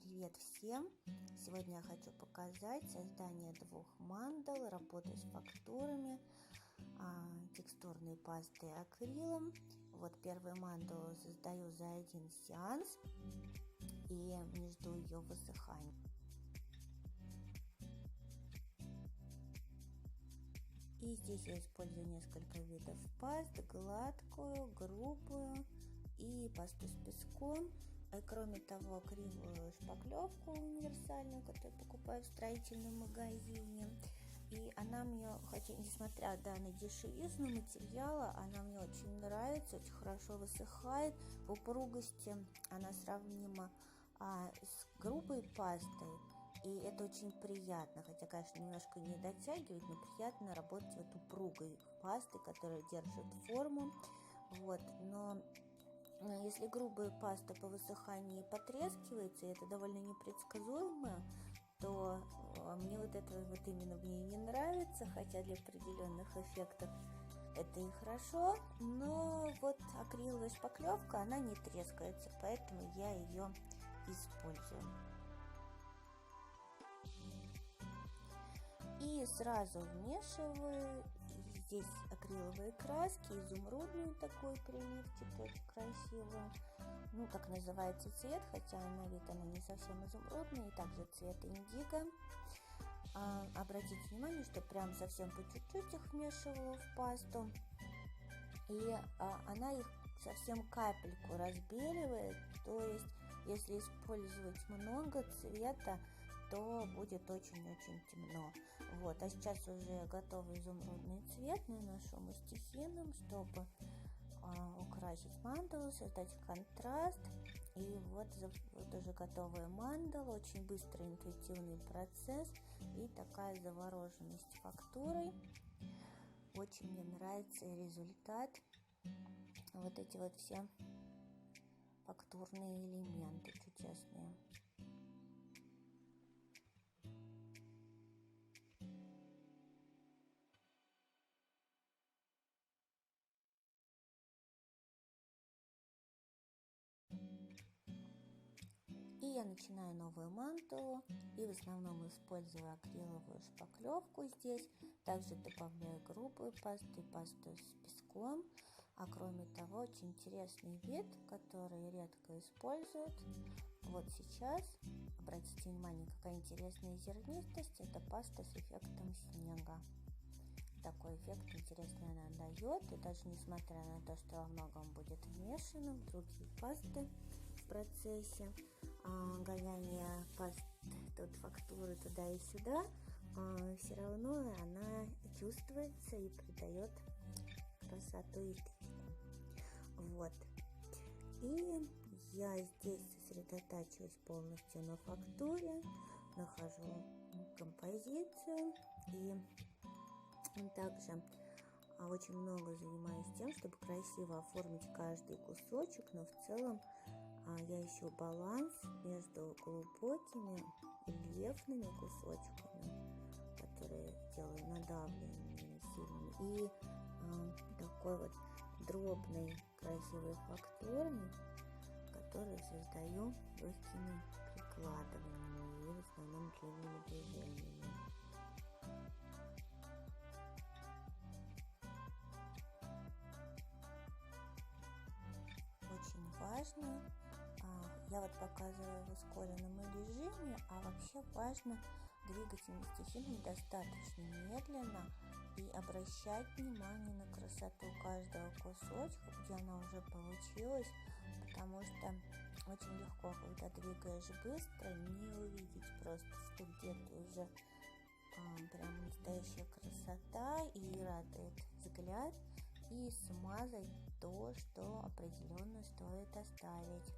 Привет всем! Сегодня я хочу показать создание двух мандал, работу с фактурами, текстурной пастой акрилом. Вот первую мандалу создаю за один сеанс и не жду ее высыхания. И здесь я использую несколько видов паст: гладкую, грубую и пасту с песком. И кроме того, акриловую шпаклевку универсальную, которую покупаю в строительном магазине. И она мне, хотя несмотря на дешевизну материала, она мне очень нравится, очень хорошо высыхает. В упругости она сравнима с грубой пастой. И это очень приятно, хотя, конечно, немножко не дотягивает, но приятно работать вот упругой пастой, которая держит форму. Вот, но если грубая паста по высыхании потрескивается, и это довольно непредсказуемо, то мне вот это вот именно в ней не нравится, хотя для определенных эффектов это и хорошо, но вот акриловая шпаклевка, она не трескается, поэтому я ее использую. И сразу вмешиваю здесь акриловые краски, изумрудную такой приливчик, очень красивую. Ну, так называется цвет, хотя на вид она не совсем изумрудный, и также цвет индиго. Обратите внимание, что прям совсем по чуть-чуть их вмешивала в пасту, и она их совсем капельку разбеливает, то есть если использовать много цвета, то будет очень-очень темно. Вот, а сейчас уже готовый изумрудный цвет наношу мастихином, чтобы украсить мандалу, создать контраст. И вот уже готовая мандала, очень быстрый интуитивный процесс и такая завороженность фактурой. Очень мне нравится результат. Вот эти вот все фактурные элементы чудесные. И я начинаю новую мандалу, и в основном использую акриловую шпаклевку здесь. Также добавляю грубую пасту и пасту с песком. А кроме того, очень интересный вид, который редко используют. Вот сейчас, обратите внимание, какая интересная зернистость. Это паста с эффектом снега. Такой эффект интересный она дает. И даже несмотря на то, что во многом будет вмешано в другие пасты в процессе гоняния паст, тут фактуры туда и сюда, все равно она чувствуется и придает красоту и эстетику. Вот. И я здесь сосредотачиваюсь полностью на фактуре, нахожу композицию и также очень много занимаюсь тем, чтобы красиво оформить каждый кусочек, но в целом я ищу баланс между глубокими рельефными кусочками, которые делаю надавленными сильными, и такой вот дробной красивой фактурой, которую создаю легкими прикладываниями и в основном длинными движениями. Очень важно, я вот показываю в ускоренном режиме, а вообще важно двигать мастихином достаточно медленно и обращать внимание на красоту каждого кусочка, где она уже получилась, потому что очень легко, когда двигаешь быстро, не увидеть просто, что где-то уже прям настоящая красота и радует взгляд, и смазать то, что определенно стоит оставить.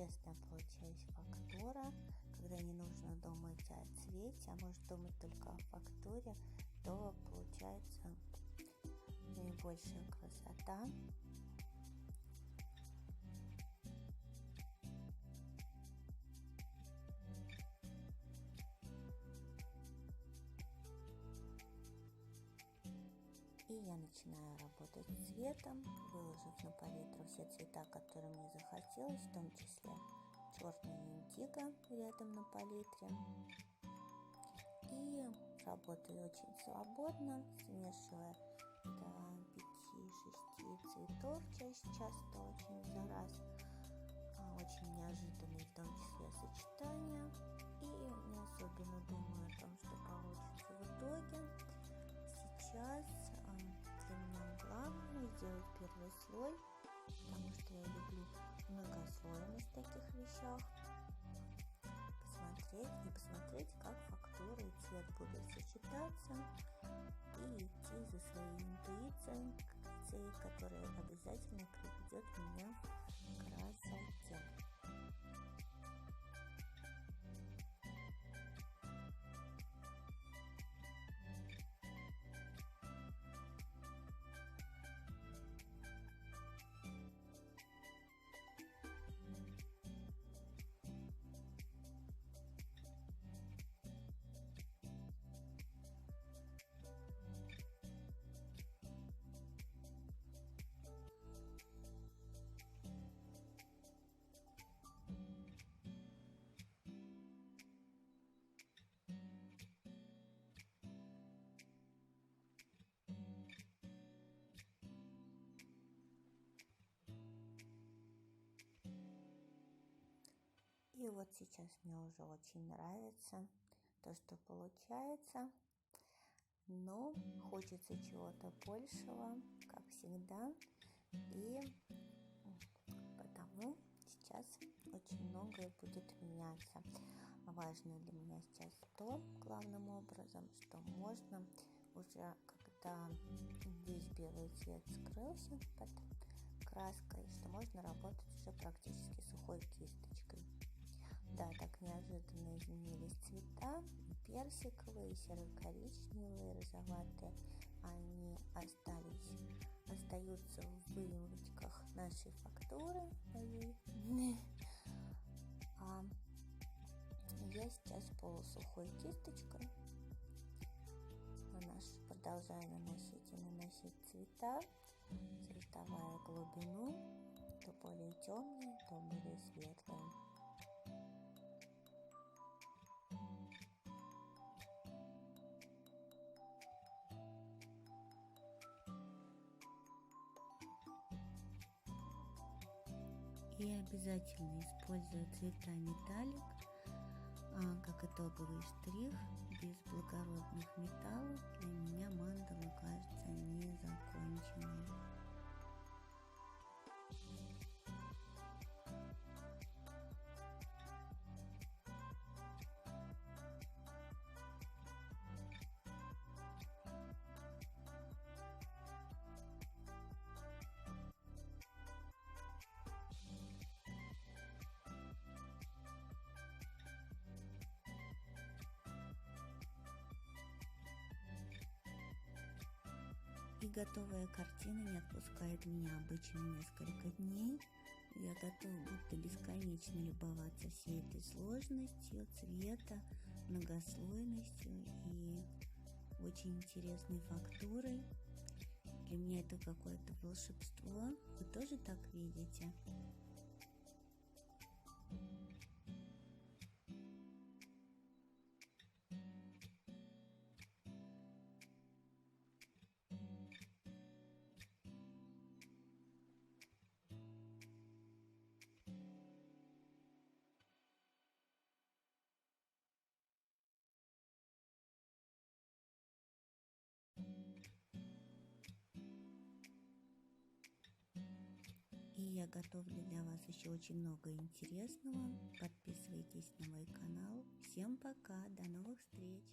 интересная получается фактура, когда не нужно думать о цвете, а может думать только о фактуре, то получается наибольшая красота. И я начинаю работать с цветом, выложив на палитру все цвета, которые мне захотелось, в том числе черный индиго рядом на палитре. И работаю очень свободно, смешивая до 5-6 цветов, часто очень за раз. Очень неожиданные, в том числе, сочетания. И не особенно думаю о том, что получится в итоге. Сейчас для меня главное сделать первый слой, потому что я люблю многослойность в таких вещах. Посмотреть, как фактура и цвет будут сочетаться, и идти за своей интуицией, которая обязательно приведет меня к красоте. И вот сейчас мне уже очень нравится то, что получается, но хочется чего-то большего, как всегда, и потому сейчас очень многое будет меняться. Важно для меня сейчас то, главным образом, что можно уже, когда весь белый цвет скрылся под краской, что можно работать уже практически сухой кисточкой. Да, так неожиданно изменились цвета, и персиковые, и серо-коричневые, розоватые, они остаются в выемочках нашей фактуры. А я сейчас полусухой кисточкой продолжаю наносить цвета, цветовая глубину, то более темные, то более светлые. И обязательно использую цвета металлик как итоговый штрих. Без благородных металлов для меня мандала кажется незаконченной. И готовая картина не отпускает меня обычно несколько дней. Я готова будто бесконечно любоваться всей этой сложностью цвета, многослойностью и очень интересной фактурой. Для меня это какое-то волшебство. Вы тоже так видите? И я готовлю для вас еще очень много интересного. Подписывайтесь на мой канал. Всем пока, до новых встреч!